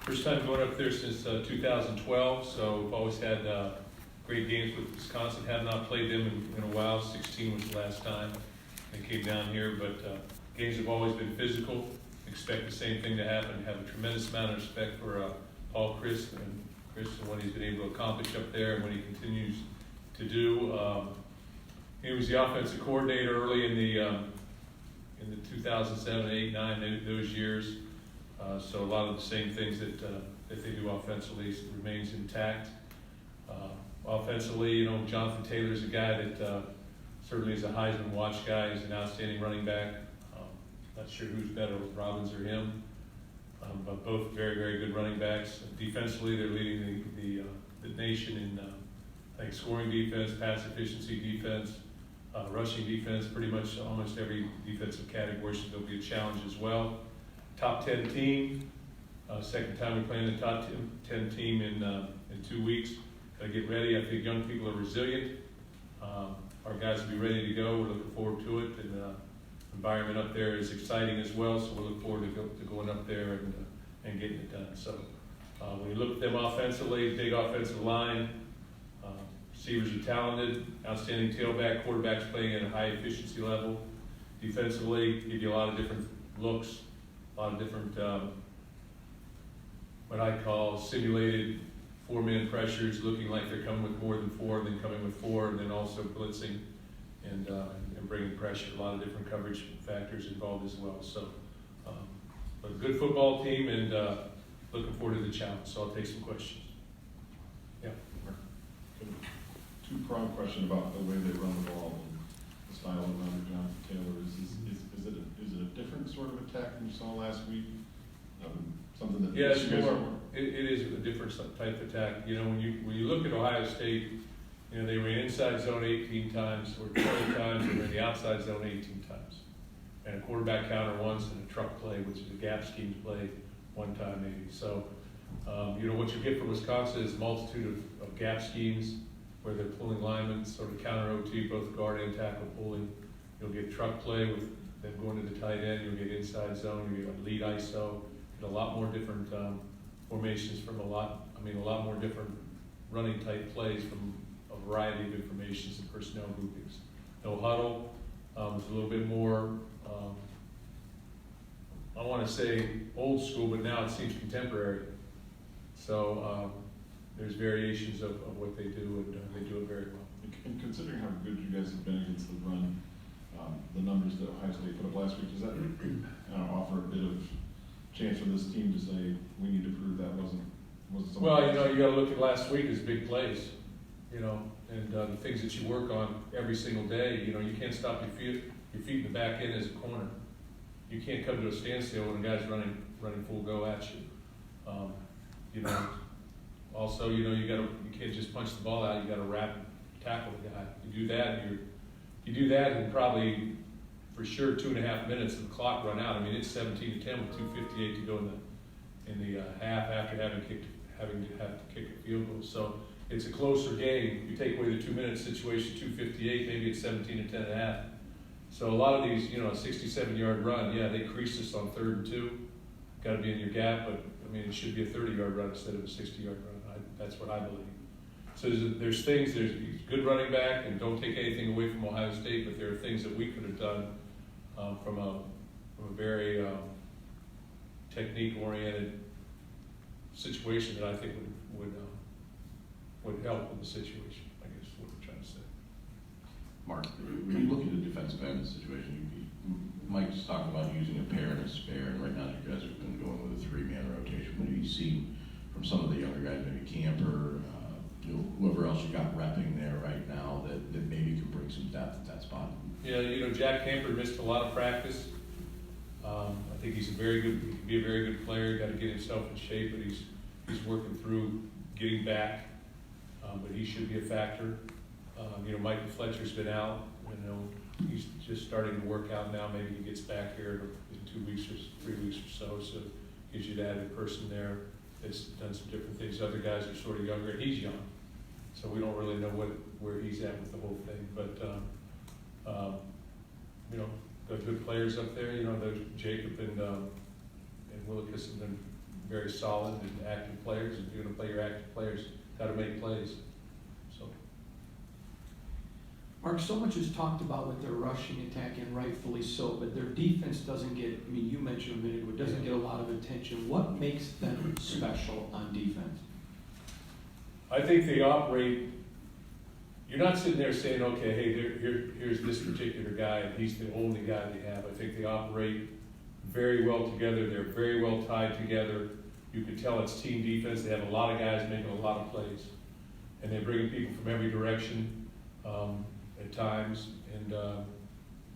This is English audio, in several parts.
First time going up there since 2012, so we've always had great games with Wisconsin. Have not played them in a while. 16 was the last time they came down here, but games have always been physical. Expect the same thing to happen. Have a tremendous amount of respect for Paul Chris and what he's been able to accomplish up there and what he continues to do. He was the offensive coordinator early in the 2007, 8, 9, those years. So a lot of the same things that they do offensively remains intact. Offensively, Jonathan Taylor's a guy that certainly is a Heisman watch guy. He's an outstanding running back. Not sure who's better, Robbins or him, but both very, very good running backs. Defensively, they're leading the nation in I think scoring defense, pass efficiency defense, rushing defense. Pretty much almost every defensive category, so there'll be a challenge as well. Top 10 team. Second time we're playing the top 10 team in 2 weeks. Gotta get ready. I think young people are resilient. Our guys will be ready to go. We're looking forward to it, and the environment up there is exciting as well. So we'll look forward to going up there and getting it done. So when you look at them offensively, big offensive line, receivers are talented, outstanding tailback, quarterbacks playing at a high efficiency level. Defensively, give you a lot of different looks, a lot of different what I call simulated four-man pressures, looking like they're coming with more than four, then coming with four, and then also blitzing and bringing pressure. A lot of different coverage factors involved as well. So, but a good football team, and looking forward to the challenge. So I'll take some questions. Yeah. Two-pronged question about the way they run the ball and the style of runner Jonathan Taylor. Is it a different sort of attack than you saw last week? Something that it's more. It is a different type of attack. When you look at Ohio State, they ran inside zone 18 times or 20 times, and ran the outside zone 18 times, and a quarterback counter once, and a truck play, which is a gap scheme play one time maybe. So, what you get from Wisconsin is a multitude of gap schemes where they're pulling linemen, sort of counter OT, both guard and tackle pulling. You'll get truck play with them going to the tight end. You'll get inside zone. You get lead ISO. Get a lot more different formations from a lot more different running type plays from a variety of informations and personnel groupings. No huddle. It's a little bit more, I want to say old school, but now it seems contemporary. So there's variations of what they do, and they do it very well. And considering how good you guys have been against the run, the numbers that Ohio State put up last week, does that offer a bit of chance for this team to say we need to prove that wasn't something? Well, you got to look at last week as big plays, and the things that you work on every single day. You can't stop your feet in the back end as a corner. You can't come to a standstill when a guy's running full go at you. Also, you can't just punch the ball out. You got to wrap and tackle the guy. You do that, and probably for sure 2.5 minutes of the clock run out. It's 17-10 with 2:58 to go in the half after having to kick a field goal. So it's a closer game. You take away the 2-minute situation, 2:58, maybe it's 17-10 and a half. So a lot of these, a 67-yard run, they creased us on 3rd and 2. Got to be in your gap, but it should be a 30-yard run instead of a 60-yard run. That's what I believe. So there's good running back, and don't take anything away from Ohio State, but there are things that we could have done from a very technique-oriented situation that I think would help in the situation, I guess is what we're trying to say. Mark, when you look at the defensive end situation, Mike's talking about using a pair and a spare, and right now you guys have been going with a 3-man rotation. What do you see from some of the younger guys, maybe Camper, whoever else you got repping there right now that maybe can bring some depth at that spot? Yeah, Jack Camper missed a lot of practice. I think he can be a very good player. Got to get himself in shape, but he's working through getting back. But he should be a factor. Michael Fletcher's been out. He's just starting to work out now. Maybe he gets back here in 2 weeks or 3 weeks or so. So gives you that added person there that's done some different things. Other guys are sort of younger, and he's young, so we don't really know where he's at with the whole thing. But got good players up there. There's Jacob and Willicus have been very solid and active players. If you're gonna play your active players, gotta make plays, so. Mark, so much is talked about with their rushing attack, and rightfully so, but their defense doesn't get, I mean, you mentioned a minute ago, doesn't get a lot of attention. What makes them special on defense? I think they operate, you're not sitting there saying, okay, hey, here's this particular guy, and he's the only guy they have. I think they operate very well together. They're very well tied together. You can tell it's team defense. They have a lot of guys making a lot of plays. And they bring people from every direction at times. And,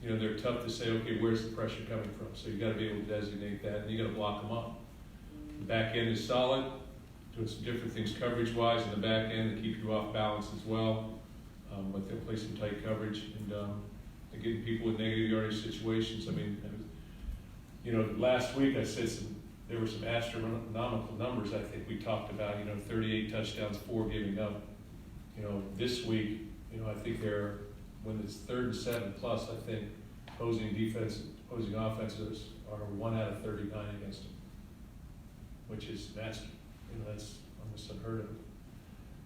you know, they're tough to say, okay, where's the pressure coming from? So you got to be able to designate that, and you got to block them up. The back end is solid, doing some different things coverage-wise in the back end to keep you off balance as well. But they'll play some tight coverage, and they're getting people in negative yardage situations. I mean, you know, last week I said there were some astronomical numbers I think we talked about, you know, 38 touchdowns, 4 giving up. You know, this week, you know, I think when it's 3rd and 7 plus, I think opposing offenses are 1 out of 39 against them, which is, that's almost unheard of.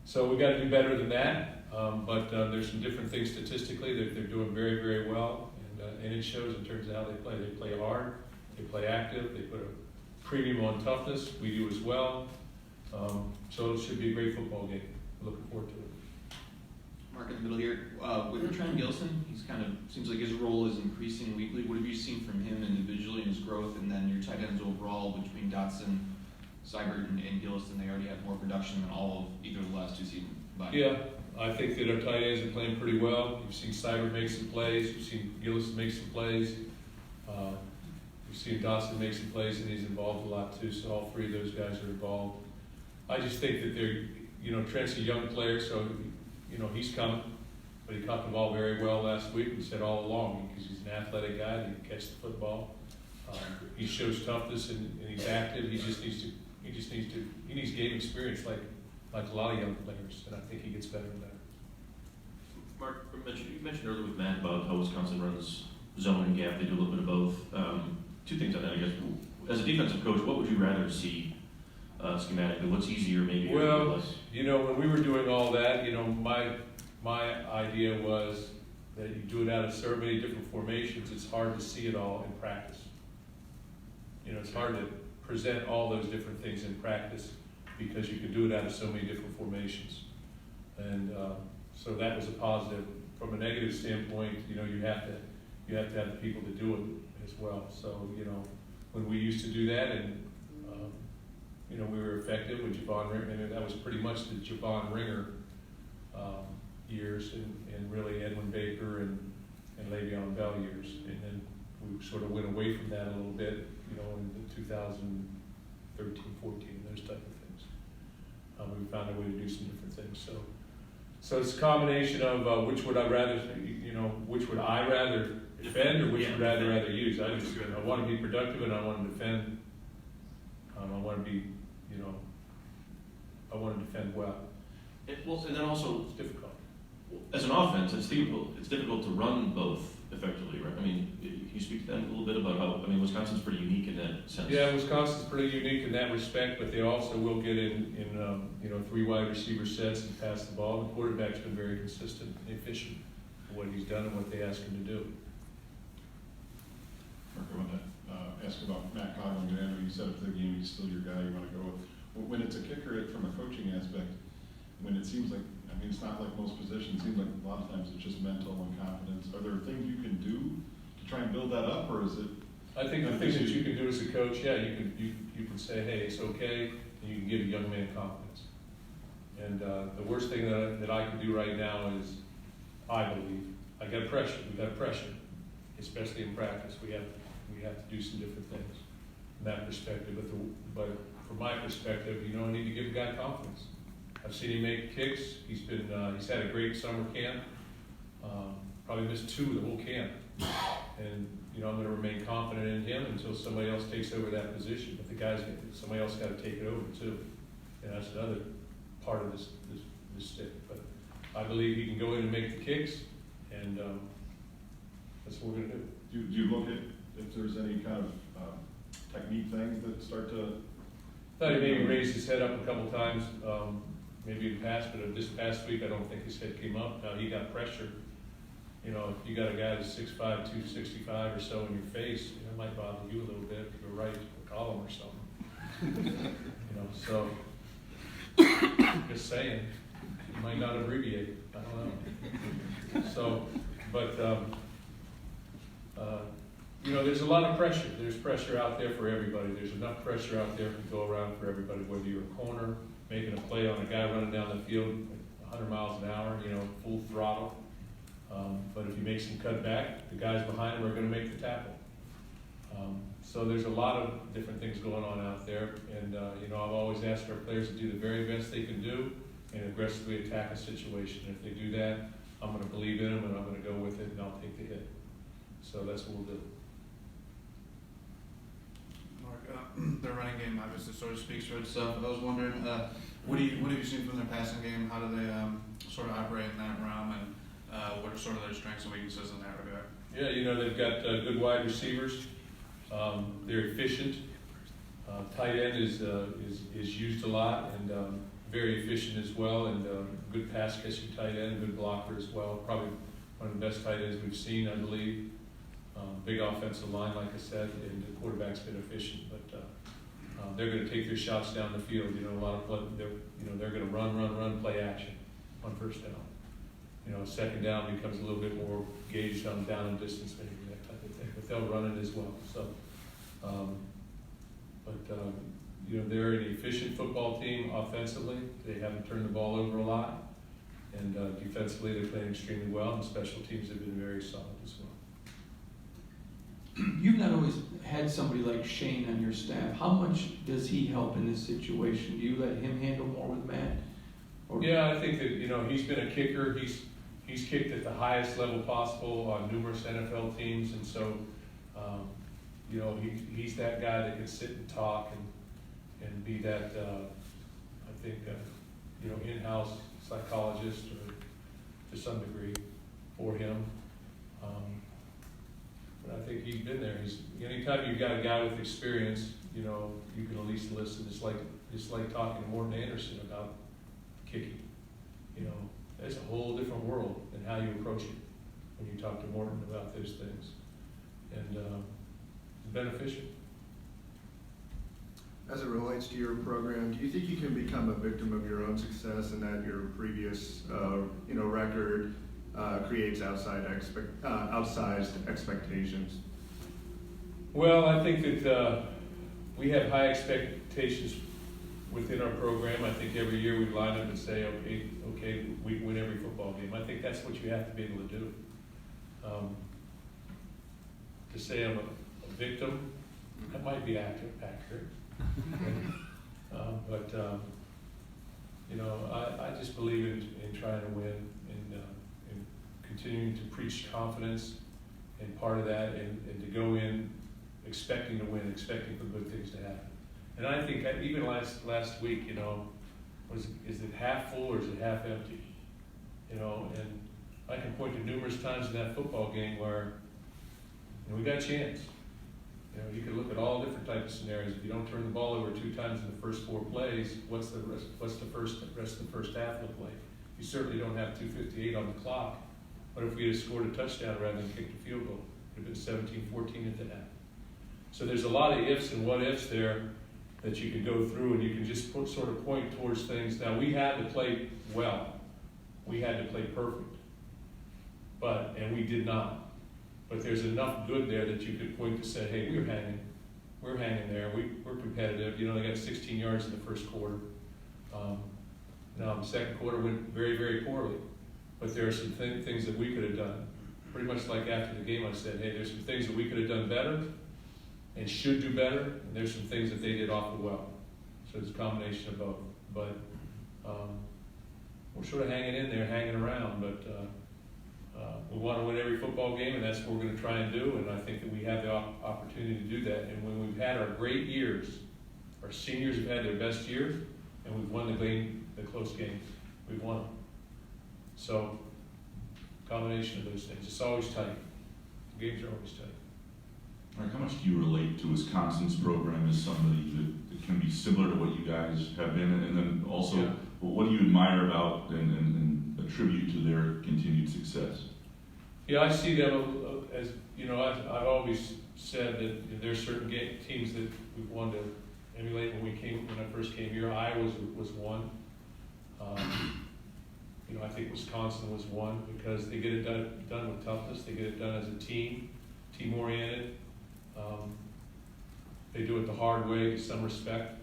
So we got to do better than that, but there's some different things statistically that they're doing very, very well, and it shows in terms of how they play. They play hard, they play active, they put a premium on toughness. We do as well. So it should be a great football game. Looking forward to it. Mark, in the middle here, with Trent Gilson, he's kind of, seems like his role is increasing weekly. What have you seen from him individually in his growth, and then your tight ends overall between Dotson, Seibert, and Gilliston? They already have more production than all of either of the last 2 seasons. Yeah, I think that our tight ends are playing pretty well. You've seen Seibert make some plays. You've seen Gilliston make some plays. You've seen Dotson make some plays, and he's involved a lot too. So all 3 of those guys are involved. I just think that they're, you know, Trent's a young player, so you know he's coming. But he caught the ball very well last week. We said all along because he's an athletic guy. He can catch the football. He shows toughness and he's active. He needs game experience like a lot of young players, and I think he gets better and better. Mark, you mentioned earlier with Matt about how Wisconsin runs zone and gap. They do a little bit of both. 2 things on that, I guess. As a defensive coach, what would you rather see schematically? What's easier, maybe? Well, or less? you know, when we were doing all that, you know, my idea was that you do it out of so many different formations, it's hard to see it all in practice. You know, it's hard to present all those different things in practice because you can do it out of so many different formations. And so that was a positive. From a negative standpoint, you know, you have to have the people to do it as well. So, you know, when we used to do that, and you know, we were effective with Javon Ringer, and that was pretty much the Javon Ringer years, and really Edwin Baker and Le'Veon Bell years. And then we sort of went away from that a little bit, you know, in the 2013, 14, those type of things. We found a way to do some different things. So it's a combination of which would I rather defend, or which would I rather use. I want to be productive, and I want to defend. I want to be, you know, I want to defend well. And then also, It's difficult. as an offense, it's difficult to run both effectively, right? I mean, can you speak to that a little bit about how, I mean, Wisconsin's pretty unique in that sense. Yeah, Wisconsin's pretty unique in that respect, but they also will get in you know, 3 wide receiver sets and pass the ball. The quarterback's been very consistent and efficient in what he's done and what they ask him to do. Mark, I want to ask about Matt Coughlin. I know you said after the game he's still your guy you want to go with. When it's a kicker from a coaching aspect, when it seems like, I mean, it's not like most positions, it seems like a lot of times it's just mental and confidence. Are there things you can do to try and build that up, or is it? I think the things that you can do as a coach, yeah, you can say, hey, it's okay, and you can give a young man confidence. And the worst thing that I can do right now is, I believe, we got pressure, especially in practice. We have to do some different things from that perspective. But from my perspective, you know, I need to give a guy confidence. I've seen him make kicks. He's had a great summer camp. Probably missed 2 of the whole camp. And you know, I'm going to remain confident in him until somebody else takes over that position. But somebody else got to take it over too. And that's another part of this stick. But I believe he can go in and make the kicks, and that's what we're going to do. Do you look at if there's any kind of technique things that start to Thought he maybe raised his head up a couple times, maybe in past, but this past week, I don't think his head came up. Now, he got pressure. You know, if you got a guy that's 6'5", 265 or so in your face, it might bother you a little bit if you're right in the column or something. You know, so, just saying, you might not abbreviate, I don't know. So, but, you know, there's a lot of pressure. There's pressure out there for everybody. There's enough pressure out there to go around for everybody, whether you're a corner, making a play on a guy running down the field 100 miles an hour, you know, full throttle. But if you make some cutback, the guys behind him are going to make the tackle. So there's a lot of different things going on out there. And, you know, I've always asked our players to do the very best they can do and aggressively attack a situation. If they do that, I'm going to believe in them and I'm going to go with it and I'll take the hit. So that's what we'll do. Mark, their running game obviously sort of speaks for itself. I was wondering, what have you seen from their passing game? How do they sort of operate in that realm, and what are sort of their strengths and weaknesses in that regard? Yeah, you know, they've got good wide receivers. They're efficient. Tight end is used a lot and very efficient as well, and good pass catching tight end, good blocker as well. Probably one of the best tight ends we've seen, I believe. Big offensive line, like I said, and the quarterback's been efficient, but they're going to take their shots down the field. You know, a lot of play, they're going to run, play action on first down. You know, second down becomes a little bit more gauged on down and distance, maybe that type of thing. But they'll run it as well. So, you know, they're an efficient football team offensively. They haven't turned the ball over a lot, and defensively they're playing extremely well. And special teams have been very solid as well. You've not always had somebody like Shane on your staff. How much does he help in this situation? Do you let him handle more with Matt? Or? Yeah, I think that, you know, he's been a kicker. He's kicked at the highest level possible on numerous NFL teams, and so, you know, he's that guy that can sit and talk and be that, I think, you know, in-house psychologist or to some degree for him. But I think he's been there. Anytime you've got a guy with experience, you know, you can at least listen. It's like talking to Morton Anderson about kicking. You know, that's a whole different world than how you approach it when you talk to Morton about those things. And it's beneficial. As it relates to your program, do you think you can become a victim of your own success and that your previous, you know, record creates outsized expectations? Well, I think that we have high expectations within our program. I think every year we line up and say, okay, we win every football game. I think that's what you have to be able to do. To say I'm a victim, that might be accurate. But you know, I just believe in trying to win and continuing to preach confidence, and part of that, and to go in expecting to win, expecting for good things to happen. And I think even last week, you know, is it half full or is it half empty? You know, and I can point to numerous times in that football game where, you know, we got a chance. You know, you can look at all different types of scenarios. If you don't turn the ball over 2 times in the first 4 plays, what's the rest of the first half look like? You certainly don't have 2:58 on the clock. What if we had scored a touchdown rather than kicked a field goal? It would have been 17-14 at the half. So there's a lot of ifs and what ifs there that you can go through, and you can just sort of point towards things. Now, we had to play well. We had to play perfect. And we did not. But there's enough good there that you could point to say, hey, we're hanging there. We're competitive. You know, they got 16 yards in the first quarter. Now, the second quarter went very, very poorly. But there are some things that we could have done. Pretty much like after the game, I said, hey, there's some things that we could have done better and should do better, and there's some things that they did awful well. So it's a combination of both. But we're sort of hanging in there, hanging around, but we want to win every football game, and that's what we're going to try and do, and I think that we have the opportunity to do that. And when we've had our great years, our seniors have had their best year, and we've won the close games. We've won them. So, combination of those things. It's always tight. The games are always tight. Mark, how much do you relate to Wisconsin's program as somebody that can be similar to what you guys have been? And then also, Yeah. what do you admire about and attribute to their continued success? Yeah, I see them as, you know, I've always said that there's certain teams that we've wanted to emulate when I first came here. Iowa was one. You know, I think Wisconsin was one because they get it done with toughness. They get it done as a team oriented. They do it the hard way with some respect,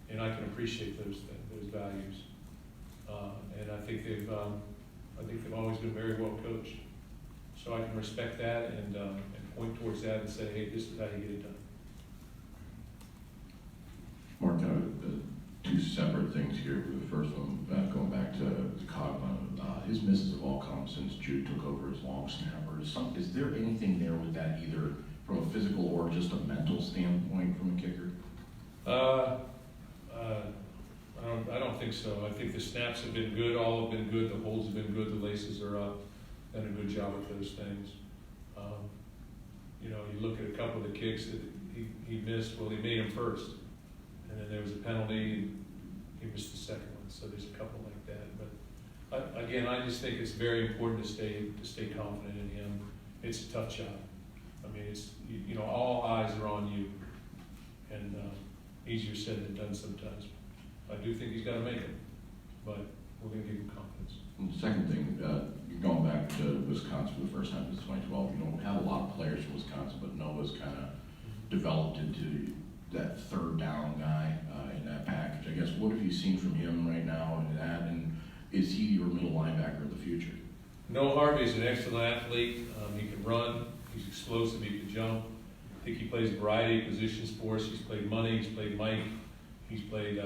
and I can appreciate those values. And I think they've always been very well coached. So I can respect that and point towards that and say, hey, this is how you get it done. Mark, two separate things here. The first one, going back to Cogman, his misses have all come since Jude took over as long snapper. Is there anything there with that, either from a physical or just a mental standpoint from a kicker? I don't think so. I think the snaps have been good. All have been good. The holds have been good. The laces are up. Done a good job with those things. You know, you look at a couple of the kicks that he missed. Well, he made them first, and then there was a penalty, and he missed the second one. So there's a couple like that. But again, I just think it's very important to stay confident in him. It's a tough job. I mean, it's you know, all eyes are on you, and easier said than done sometimes. I do think he's got to make it, but we're going to give him confidence. And the second thing, you're going back to Wisconsin for the first time since 2012. You don't have a lot of players from Wisconsin, but Noah's kind of developed into that third down guy in that package. I guess, what have you seen from him right now in that, and is he your middle linebacker of the future? Noah Harvey's an excellent athlete. He can run. He's explosive. He can jump. I think he plays a variety of positions for us. He's played money. He's played Mike. He's played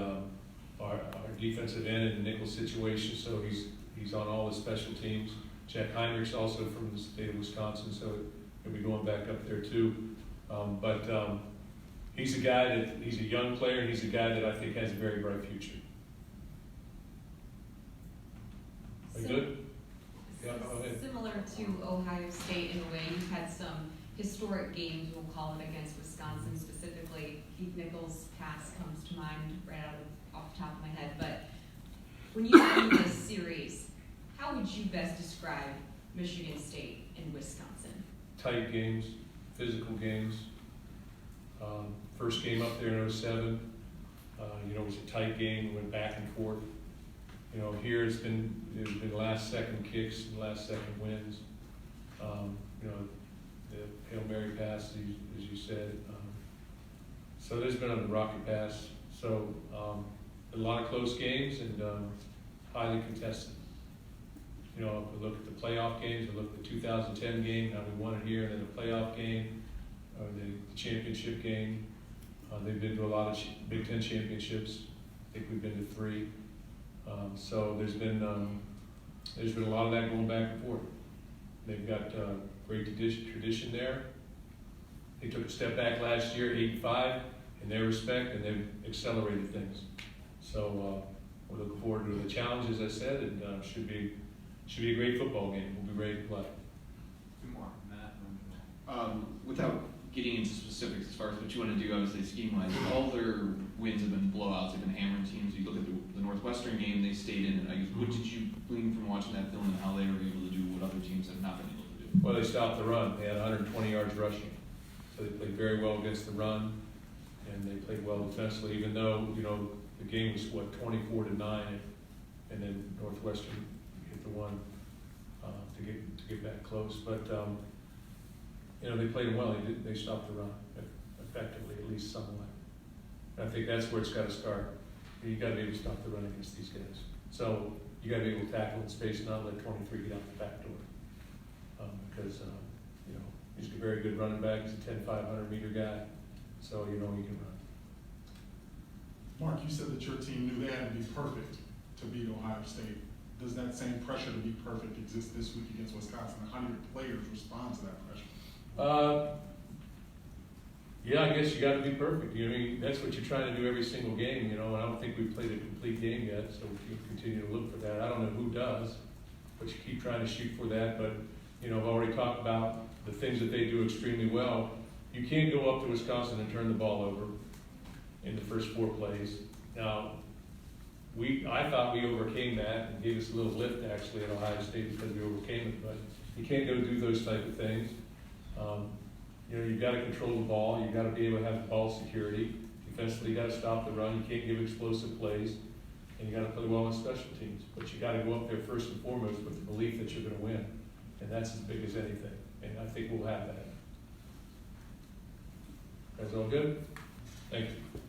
our defensive end in the nickel situation. So he's on all the special teams. Jack Heinrich's also from the state of Wisconsin, so he'll be going back up there too. But he's a guy he's a young player, and he's a guy that I think has a very bright future. Are you good? Yeah, go ahead. Similar to Ohio State in a way, you've had some historic games, we'll call it, against Wisconsin specifically. Keith Nichols' pass comes to mind right off the top of my head. But when you view this series, how would you best describe Michigan State and Wisconsin? Tight games, physical games. First game up there in 07, you know, it was a tight game, went back and forth. You know, here there's been last second kicks and last second wins. You know, the Hail Mary pass, as you said. So there's been a rocket pass. So a lot of close games and highly contested. You know, if we look at the playoff games, we look at the 2010 game, how we won it here, and then the playoff game, or the championship game. They've been to a lot of Big Ten championships. I think we've been to 3. So there's been a lot of that going back and forth. They've got great tradition there. They took a step back last year, 8-5, in their respect, and they've accelerated things. So we're looking forward to the challenge, as I said, and should be a great football game. We'll be ready to play. Good morning, Matt. Without getting into specifics as far as what you want to do, obviously scheme-wise, all their wins have been blowouts. They've been hammering teams. You look at the Northwestern game, they stayed in it. I guess, what did you glean from watching that film and how they were able to do what other teams have not been able to do? Well, they stopped the run. They had 120 yards rushing. So they played very well against the run, and they played well defensively, even though, you know, the game was, 24-9, and then Northwestern hit the one to get back close. But, you know, they played them well. They stopped the run effectively, at least somewhat. And I think that's where it's got to start. You got to be able to stop the run against these guys. So you got to be able to tackle in space and not let 23 get out the back door. Because, you know, he's a very good running back. He's a 10, 500-meter guy. So, you know, he can run. Mark, you said that your team knew they had to be perfect to beat Ohio State. Does that same pressure to be perfect exist this week against Wisconsin? How do your players respond to that pressure? Yeah, I guess you got to be perfect. You know, I mean, that's what you're trying to do every single game, you know, and I don't think we've played a complete game yet, so we continue to look for that. I don't know who does, but you keep trying to shoot for that. But, you know, I've already talked about the things that they do extremely well. You can't go up to Wisconsin and turn the ball over in the first 4 plays. Now, I thought we overcame that and gave us a little lift actually at Ohio State because we overcame it, but you can't go do those type of things. You know, you've got to control the ball, you've got to be able to have ball security. Defensively, you got to stop the run, you can't give explosive plays, and you got to play well on special teams. But you got to go up there first and foremost with the belief that you're going to win, and that's as big as anything. And I think we'll have that. That's all good? Thank you.